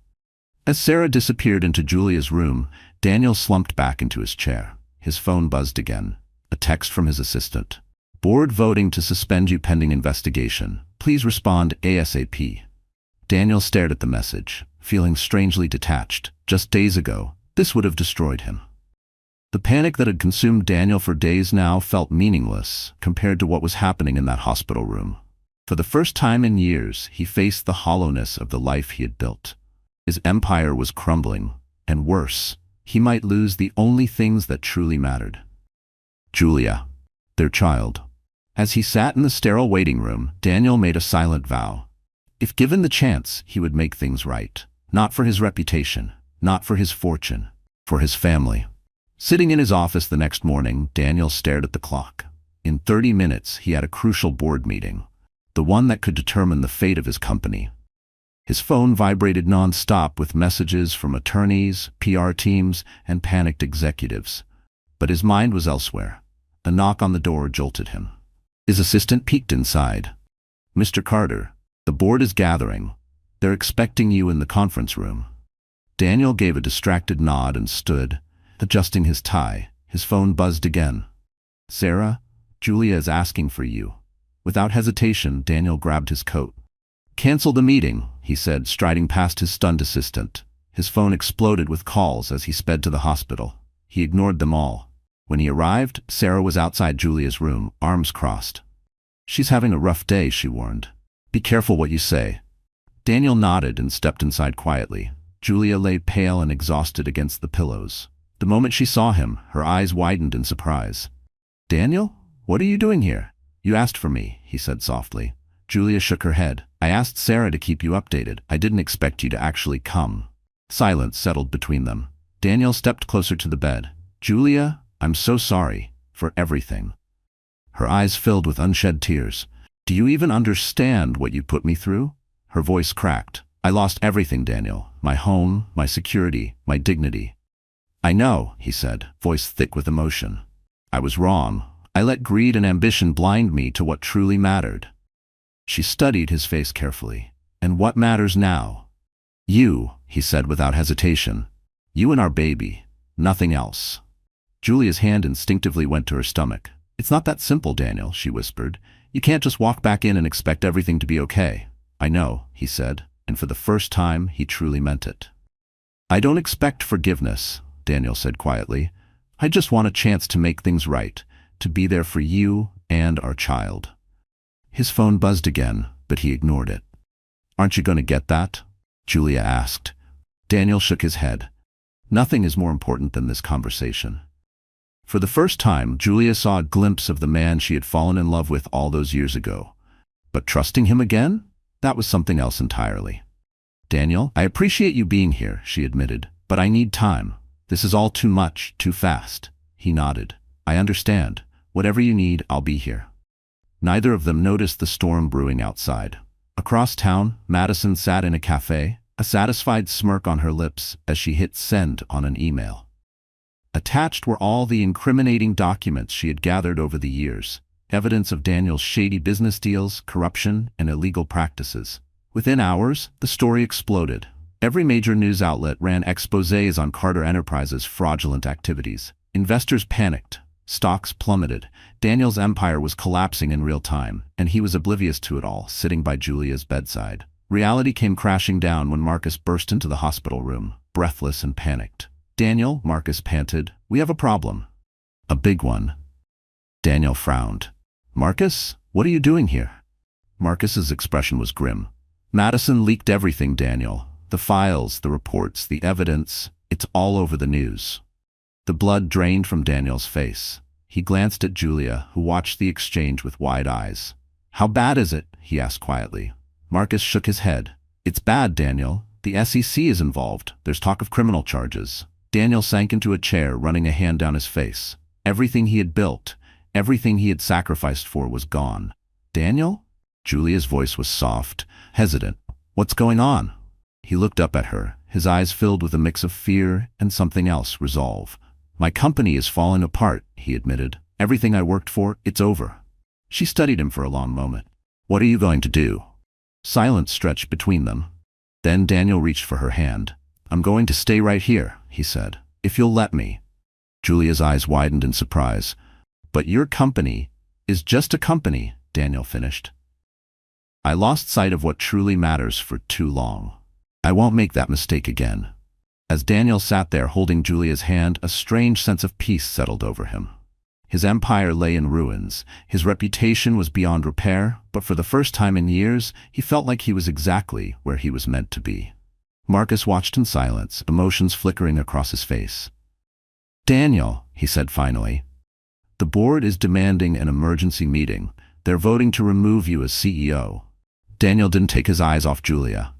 As Sarah disappeared into Julia's room, Daniel slumped back into his chair. His phone buzzed again. A text from his assistant. Board voting to suspend you pending investigation. Please respond ASAP. Daniel stared at the message, feeling strangely detached. Just days ago, this would have destroyed him. The panic that had consumed Daniel for days now felt meaningless compared to what was happening in that hospital room. For the first time in years, he faced the hollowness of the life he had built. His empire was crumbling, and worse, he might lose the only things that truly mattered. Julia, their child. As he sat in the sterile waiting room, Daniel made a silent vow. If given the chance, he would make things right. Not for his reputation, not for his fortune, for his family. Sitting in his office the next morning, Daniel stared at the clock. In 30 minutes, he had a crucial board meeting, the one that could determine the fate of his company. His phone vibrated non-stop with messages from attorneys, PR teams, and panicked executives. But his mind was elsewhere. A knock on the door jolted him. His assistant peeked inside. Mr. Carter, the board is gathering. They're expecting you in the conference room. Daniel gave a distracted nod and stood, adjusting his tie. His phone buzzed again. Sarah, Julia is asking for you. Without hesitation, Daniel grabbed his coat. Cancel the meeting, he said, striding past his stunned assistant. His phone exploded with calls as he sped to the hospital. He ignored them all. When he arrived, Sarah was outside Julia's room, arms crossed. She's having a rough day, she warned. Be careful what you say. Daniel nodded and stepped inside quietly. Julia lay pale and exhausted against the pillows. The moment she saw him, her eyes widened in surprise. Daniel, what are you doing here? You asked for me, he said softly. Julia shook her head. I asked Sarah to keep you updated. I didn't expect you to actually come. Silence settled between them. Daniel stepped closer to the bed. Julia, I'm so sorry for everything. Her eyes filled with unshed tears. Do you even understand what you put me through? Her voice cracked. I lost everything, Daniel. My home, my security, my dignity. I know, he said, voice thick with emotion. I was wrong. I let greed and ambition blind me to what truly mattered. She studied his face carefully. And what matters now? You, he said without hesitation. You and our baby. Nothing else. Julia's hand instinctively went to her stomach. It's not that simple, Daniel, she whispered. You can't just walk back in and expect everything to be okay. I know, he said, and for the first time, he truly meant it. I don't expect forgiveness, Daniel said quietly. I just want a chance to make things right, to be there for you and our child. His phone buzzed again, but he ignored it. Aren't you going to get that? Julia asked. Daniel shook his head. Nothing is more important than this conversation. For the first time, Julia saw a glimpse of the man she had fallen in love with all those years ago. But trusting him again? That was something else entirely. Daniel, I appreciate you being here, she admitted, but I need time. This is all too much, too fast. He nodded. I understand. Whatever you need, I'll be here. Neither of them noticed the storm brewing outside. Across town, Madison sat in a cafe, a satisfied smirk on her lips as she hit send on an email. Attached were all the incriminating documents she had gathered over the years, evidence of Daniel's shady business deals, corruption, and illegal practices. Within hours, the story exploded. Every major news outlet ran exposés on Carter Enterprises' fraudulent activities. Investors panicked. Stocks plummeted. Daniel's empire was collapsing in real time, and he was oblivious to it all, sitting by Julia's bedside. Reality came crashing down when Marcus burst into the hospital room, breathless and panicked. Daniel, Marcus panted, we have a problem. A big one. Daniel frowned. Marcus, what are you doing here? Marcus's expression was grim. Madison leaked everything, Daniel. The files, the reports, the evidence. It's all over the news. The blood drained from Daniel's face. He glanced at Julia, who watched the exchange with wide eyes. How bad is it? He asked quietly. Marcus shook his head. It's bad, Daniel. The SEC is involved. There's talk of criminal charges. Daniel sank into a chair, running a hand down his face. Everything he had built, everything he had sacrificed for was gone. Daniel? Julia's voice was soft, hesitant. "What's going on?" He looked up at her, his eyes filled with a mix of fear and something else, resolve. "My company is falling apart," he admitted. "Everything I worked for, it's over." She studied him for a long moment. "What are you going to do?" Silence stretched between them. Then Daniel reached for her hand. "I'm going to stay right here," he said, "if you'll let me." Julia's eyes widened in surprise. "But your company is just a company," Daniel finished. "I lost sight of what truly matters for too long. I won't make that mistake again." As Daniel sat there holding Julia's hand, a strange sense of peace settled over him. His empire lay in ruins, his reputation was beyond repair, but for the first time in years, he felt like he was exactly where he was meant to be. Marcus watched in silence, emotions flickering across his face. "Daniel," he said finally, "the board is demanding an emergency meeting. They're voting to remove you as CEO." Daniel didn't take his eyes off Julia.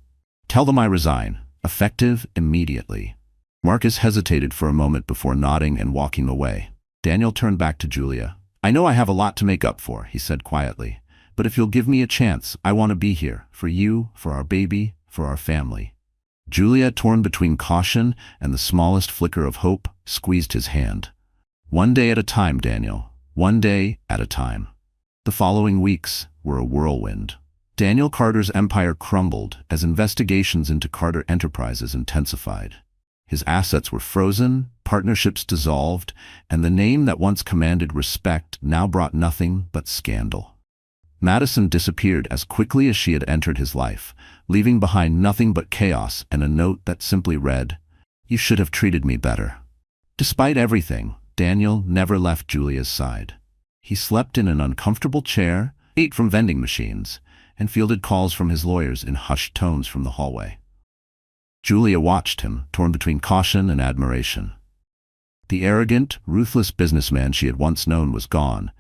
"Tell them I resign, effective immediately." Marcus hesitated for a moment before nodding and walking away. Daniel turned back to Julia. "I know I have a lot to make up for," he said quietly, "but if you'll give me a chance, I want to be here, for you, for our baby, for our family." Julia, torn between caution and the smallest flicker of hope, squeezed his hand. "One day at a time, Daniel. One day at a time." The following weeks were a whirlwind. Daniel Carter's empire crumbled as investigations into Carter Enterprises intensified. His assets were frozen, partnerships dissolved, and the name that once commanded respect now brought nothing but scandal. Madison disappeared as quickly as she had entered his life, leaving behind nothing but chaos and a note that simply read, "You should have treated me better." Despite everything, Daniel never left Julia's side. He slept in an uncomfortable chair, ate from vending machines, and fielded calls from his lawyers in hushed tones from the hallway. Julia watched him, torn between caution and admiration. The arrogant, ruthless businessman she had once known was gone,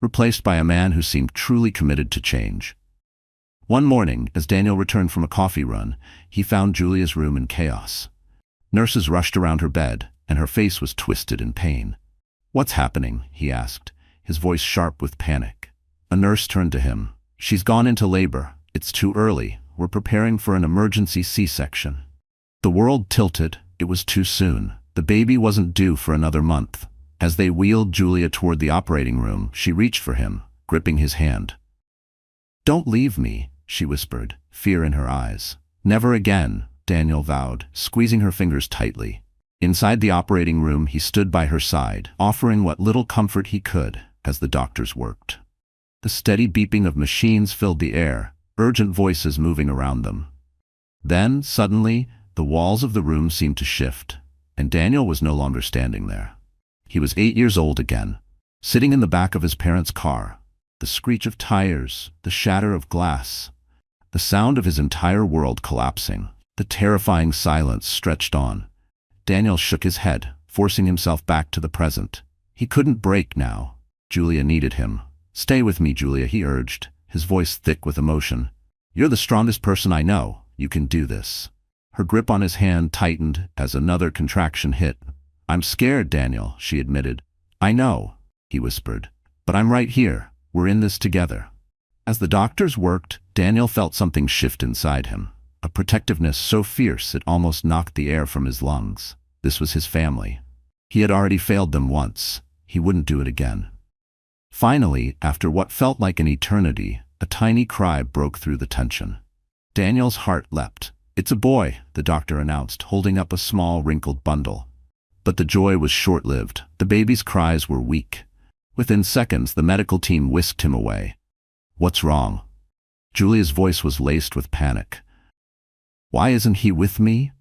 replaced by a man who seemed truly committed to change. One morning, as Daniel returned from a coffee run, he found Julia's room in chaos. Nurses rushed around her bed, and her face was twisted in pain. "What's happening?" he asked, his voice sharp with panic. A nurse turned to him. "She's gone into labor. It's too early. We're preparing for an emergency C-section." The world tilted. It was too soon. The baby wasn't due for another month. As they wheeled Julia toward the operating room, she reached for him, gripping his hand. "Don't leave me," she whispered, fear in her eyes. "Never again," Daniel vowed, squeezing her fingers tightly. Inside the operating room, he stood by her side, offering what little comfort he could as the doctors worked. The steady beeping of machines filled the air, urgent voices moving around them. Then, suddenly, the walls of the room seemed to shift, and Daniel was no longer standing there. He was 8 years old again, sitting in the back of his parents' car, the screech of tires, the shatter of glass, the sound of his entire world collapsing. The terrifying silence stretched on. Daniel shook his head, forcing himself back to the present. He couldn't break now. Julia needed him. "Stay with me, Julia," he urged, his voice thick with emotion. "You're the strongest person I know. You can do this." Her grip on his hand tightened as another contraction hit. "I'm scared, Daniel," she admitted. "I know," he whispered, "but I'm right here. We're in this together." As the doctors worked, Daniel felt something shift inside him, a protectiveness so fierce it almost knocked the air from his lungs. This was his family. He had already failed them once. He wouldn't do it again. Finally, after what felt like an eternity, a tiny cry broke through the tension. Daniel's heart leapt. "It's a boy," the doctor announced, holding up a small, wrinkled bundle. But the joy was short-lived. The baby's cries were weak. Within seconds, the medical team whisked him away. "What's wrong?" Julia's voice was laced with panic. "Why isn't he with me?"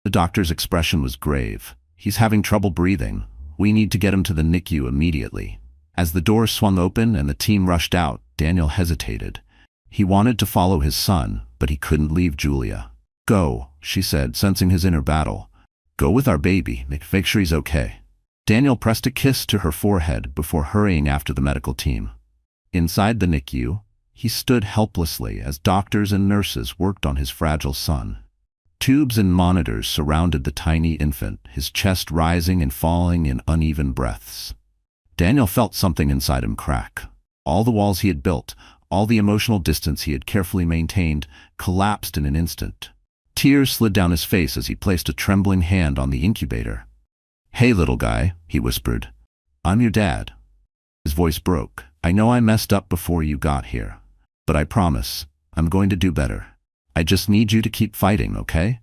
The doctor's expression was grave. "He's having trouble breathing. We need to get him to the NICU immediately." As the door swung open and the team rushed out, Daniel hesitated. He wanted to follow his son, but he couldn't leave Julia. "Go," she said, sensing his inner battle. "Go with our baby. Make sure he's okay." Daniel pressed a kiss to her forehead before hurrying after the medical team. Inside the NICU, he stood helplessly as doctors and nurses worked on his fragile son. Tubes and monitors surrounded the tiny infant, his chest rising and falling in uneven breaths. Daniel felt something inside him crack. All the walls he had built, All the emotional distance he had carefully maintained collapsed in an instant. Tears slid down his face as he placed a trembling hand on the incubator. "Hey, little guy," he whispered. "I'm your dad." His voice broke. "I know I messed up before you got here, but I promise I'm going to do better. I just need you to keep fighting, okay?"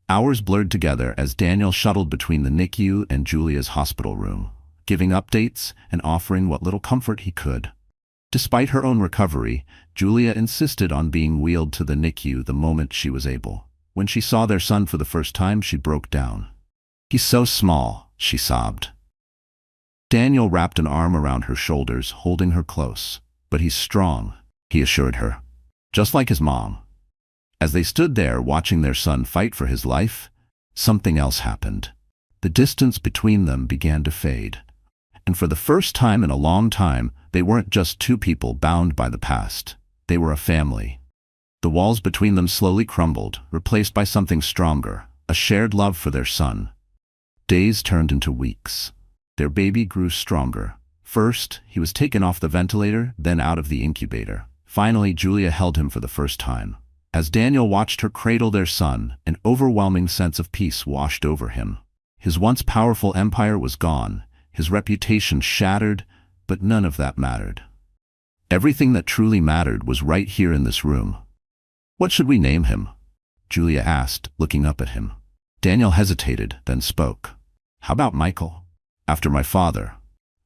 Hours blurred together as Daniel shuttled between the NICU and Julia's hospital room, giving updates and offering what little comfort he could. Despite her own recovery, Julia insisted on being wheeled to the NICU the moment she was able. When she saw their son for the first time, she broke down. "He's so small," she sobbed. Daniel wrapped an arm around her shoulders, holding her close. "But he's strong," he assured her, "just like his mom." As they stood there watching their son fight for his life, something else happened. The distance between them began to fade. And for the first time in a long time, they weren't just two people bound by the past. They were a family. The walls between them slowly crumbled, replaced by something stronger, a shared love for their son. Days turned into weeks. Their baby grew stronger. First, he was taken off the ventilator, then out of the incubator. Finally, Julia held him for the first time. As Daniel watched her cradle their son, an overwhelming sense of peace washed over him. His once powerful empire was gone, his reputation shattered, but none of that mattered. Everything that truly mattered was right here in this room. "What should we name him?" Julia asked, looking up at him. Daniel hesitated, then spoke. "How about Michael? After my father."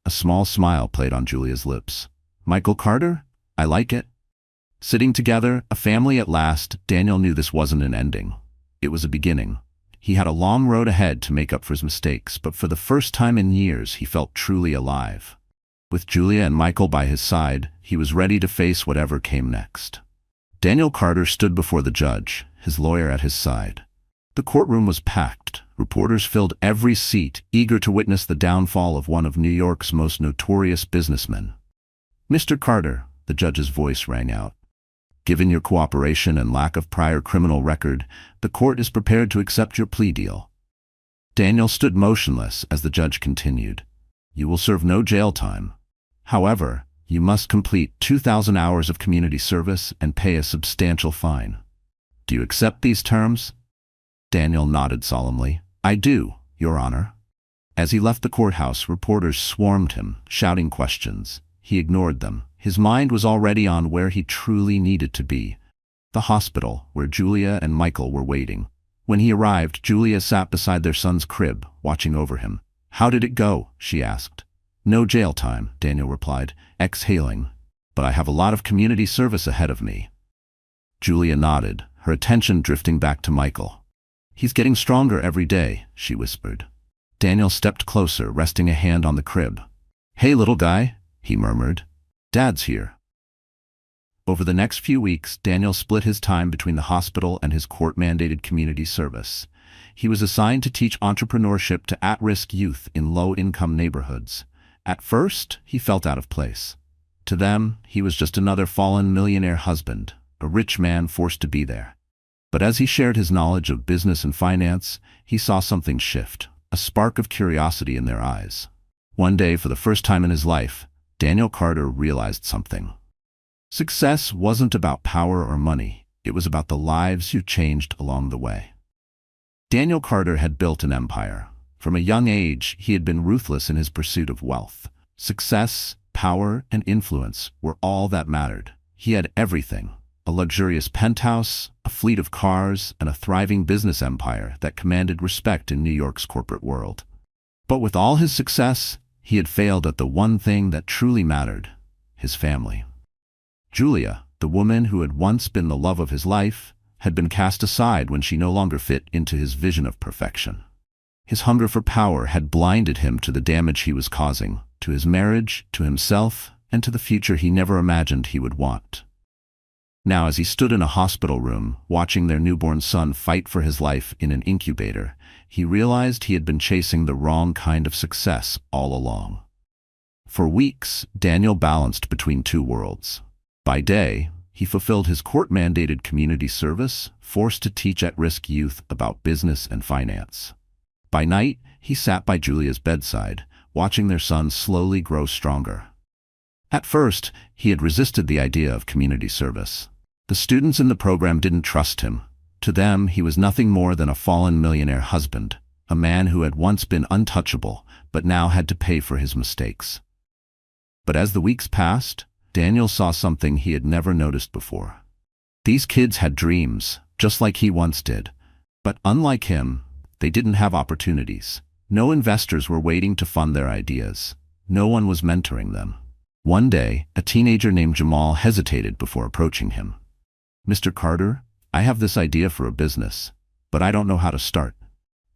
A small smile played on Julia's lips. "Michael Carter? I like it." Sitting together, a family at last, Daniel knew this wasn't an ending. It was a beginning. He had a long road ahead to make up for his mistakes, but for the first time in years, he felt truly alive. With Julia and Michael by his side, he was ready to face whatever came next. Daniel Carter stood before the judge, his lawyer at his side. The courtroom was packed. Reporters filled every seat, eager to witness the downfall of one of New York's most notorious businessmen. "Mr. Carter," the judge's voice rang out, "given your cooperation and lack of prior criminal record, the court is prepared to accept your plea deal." Daniel stood motionless as the judge continued. "You will serve no jail time. However, you must complete 2,000 hours of community service and pay a substantial fine. Do you accept these terms?" Daniel nodded solemnly. "I do, Your Honor." As he left the courthouse, reporters swarmed him, shouting questions. He ignored them. His mind was already on where he truly needed to be, the hospital, where Julia and Michael were waiting. When he arrived, Julia sat beside their son's crib, watching over him. "How did it go?" she asked. "No jail time," Daniel replied, exhaling. "But I have a lot of community service ahead of me." Julia nodded, her attention drifting back to Michael. "He's getting stronger every day," she whispered. Daniel stepped closer, resting a hand on the crib. "Hey, little guy," he murmured. "Dad's here." Over the next few weeks, Daniel split his time between the hospital and his court-mandated community service. He was assigned to teach entrepreneurship to at-risk youth in low-income neighborhoods. At first, he felt out of place. To them, he was just another fallen millionaire husband, a rich man forced to be there. But as he shared his knowledge of business and finance, he saw something shift, a spark of curiosity in their eyes. One day, for the first time in his life, Daniel Carter realized something. Success wasn't about power or money. It was about the lives you changed along the way. Daniel Carter had built an empire. From a young age, he had been ruthless in his pursuit of wealth. Success, power, and influence were all that mattered. He had everything: a luxurious penthouse, a fleet of cars, and a thriving business empire that commanded respect in New York's corporate world. But with all his success, he had failed at the one thing that truly mattered: his family. Julia, the woman who had once been the love of his life, had been cast aside when she no longer fit into his vision of perfection. His hunger for power had blinded him to the damage he was causing, to his marriage, to himself, and to the future he never imagined he would want. Now, as he stood in a hospital room, watching their newborn son fight for his life in an incubator, he realized he had been chasing the wrong kind of success all along. For weeks, Daniel balanced between two worlds. By day, he fulfilled his court-mandated community service, forced to teach at-risk youth about business and finance. By night, he sat by Julia's bedside, watching their son slowly grow stronger. At first, he had resisted the idea of community service. The students in the program didn't trust him. To them, he was nothing more than a fallen millionaire husband, a man who had once been untouchable, but now had to pay for his mistakes. But as the weeks passed, Daniel saw something he had never noticed before. These kids had dreams, just like he once did. But unlike him, they didn't have opportunities. No investors were waiting to fund their ideas. No one was mentoring them. One day, a teenager named Jamal hesitated before approaching him. "Mr. Carter, I have this idea for a business, but I don't know how to start."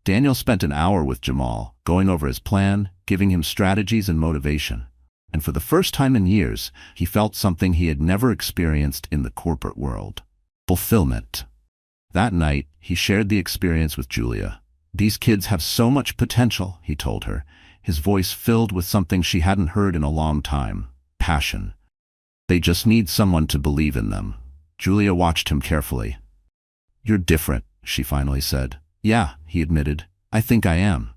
Daniel spent an hour with Jamal, going over his plan, giving him strategies and motivation. And for the first time in years, he felt something he had never experienced in the corporate world: fulfillment. That night, he shared the experience with Julia. "These kids have so much potential," he told her, his voice filled with something she hadn't heard in a long time: passion. "They just need someone to believe in them." Julia watched him carefully. "You're different," she finally said. "Yeah," he admitted, "I think I am."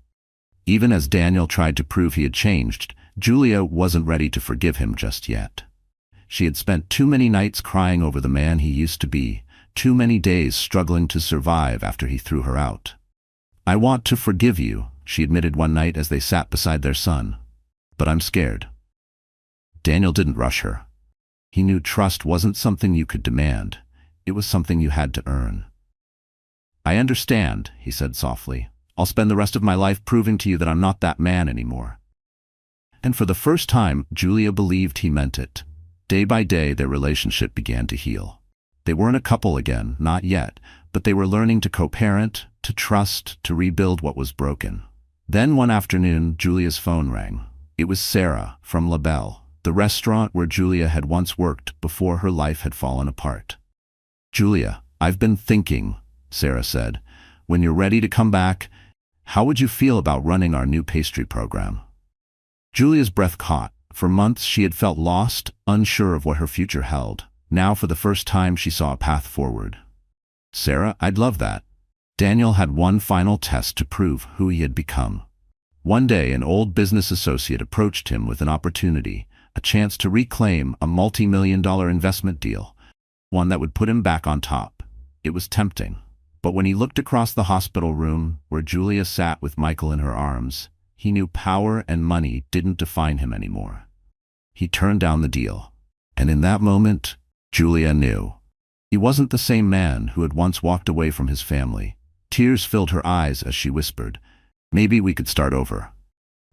Even as Daniel tried to prove he had changed, Julia wasn't ready to forgive him just yet. She had spent too many nights crying over the man he used to be, too many days struggling to survive after he threw her out. "I want to forgive you," she admitted one night as they sat beside their son. "But I'm scared." Daniel didn't rush her. He knew trust wasn't something you could demand. It was something you had to earn. "I understand," he said softly. "I'll spend the rest of my life proving to you that I'm not that man anymore." And for the first time, Julia believed he meant it. Day by day, their relationship began to heal. They weren't a couple again, not yet, but they were learning to co-parent, to trust, to rebuild what was broken. Then one afternoon, Julia's phone rang. It was Sarah from La Belle, the restaurant where Julia had once worked before her life had fallen apart. "Julia, I've been thinking," Sarah said. "When you're ready to come back, how would you feel about running our new pastry program?" Julia's breath caught. For months she had felt lost, unsure of what her future held. Now for the first time she saw a path forward. "Sarah, I'd love that." Daniel had one final test to prove who he had become. One day an old business associate approached him with an opportunity, a chance to reclaim a multi-million-dollar investment deal, one that would put him back on top. It was tempting. But when he looked across the hospital room where Julia sat with Michael in her arms, he knew power and money didn't define him anymore. He turned down the deal. And in that moment, Julia knew. He wasn't the same man who had once walked away from his family. Tears filled her eyes as she whispered, "Maybe we could start over."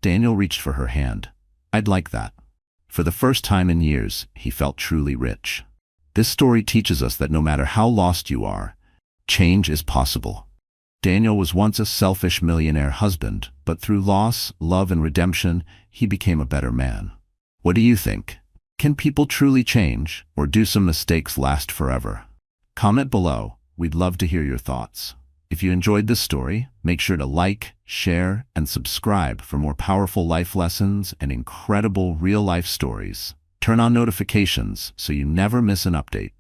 Daniel reached for her hand. "I'd like that." For the first time in years, he felt truly rich. This story teaches us that no matter how lost you are, change is possible. Daniel was once a selfish millionaire husband, but through loss, love, and redemption, he became a better man. What do you think? Can people truly change, or do some mistakes last forever? Comment below. We'd love to hear your thoughts. If you enjoyed this story, make sure to like, share, and subscribe for more powerful life lessons and incredible real-life stories. Turn on notifications so you never miss an update.